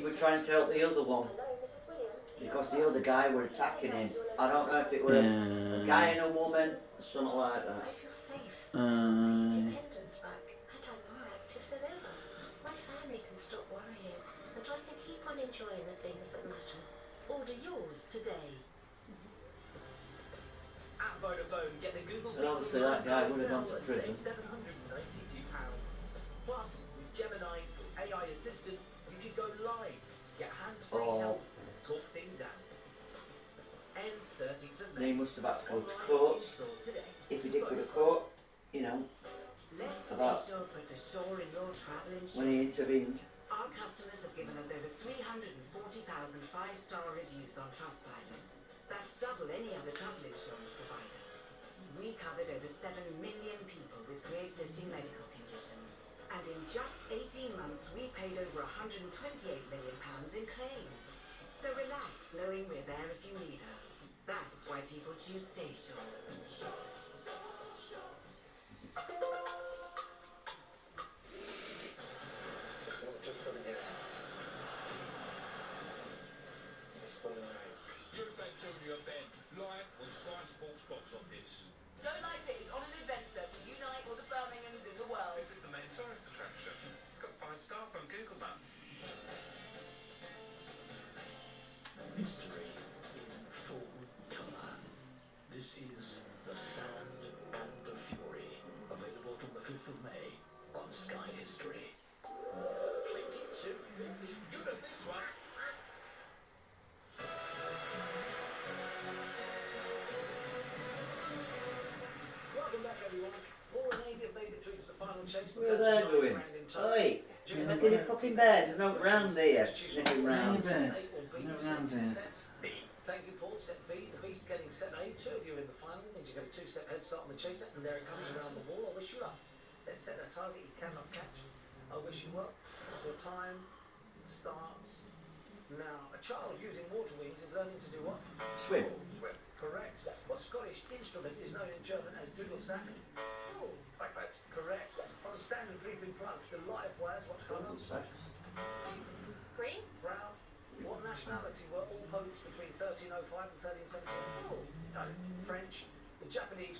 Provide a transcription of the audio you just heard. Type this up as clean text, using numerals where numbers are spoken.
were trying to help the other one because the other guy were attacking him. I don't know if it were a guy and a woman, something like that. Independence back, and I'm more active than ever. My family can stop worrying, and I can keep on enjoying the things that matter. Order yours today. At Vodafone, get the Google And obviously that guy would have gone to prison. £792. Plus, with Gemini AI Assistant, you can go live, get hands-free help, talk things out. Ends 13th of May. He must have had to go to court. If he did go to court, you know, about when he intervened. Our customers have given us over 340,000 five-star reviews on Trustpilot. That's double any other travel insurance provider. We covered over 7 million people with pre-existing medical conditions. And in just 18 months, we paid over £128 million in claims. So relax, knowing we're there if you need us. That's why people choose Station. Good Antonio Ben, live on Sky Sports Box Office. Don't like it. It's on an adventure to unite all the Birminghams in the world. This is the main tourist attraction. It's got 5 stars on Google Maps. Mystery in full colour. This is The Sand and the Fury. Available from the 5th of May on Sky History. 22. Good at this one. Welcome back, everyone. Paul and Amy have made it through to the final chase. Where are they going? Oi, you're not getting fucking bears, there's no round here, sniffing round. Thank you, Paul. Set B, the Beast getting set A. 2 of you in the final. Means you get a 2-step head start on the chaser, and there it comes around the wall. I wish you luck. Let's set a target you cannot catch. I wish you luck. Your time starts now. A child using water wings is learning to do what? Swim. Swim. Correct. What Scottish instrument is known in German as doodle-sack? Oh, Bagpipes. correct. On a standard 3-pin plug, the live wires, what colour? Green? Brown. What nationality were all popes between 1305 and 1317? Oh, French. The Japanese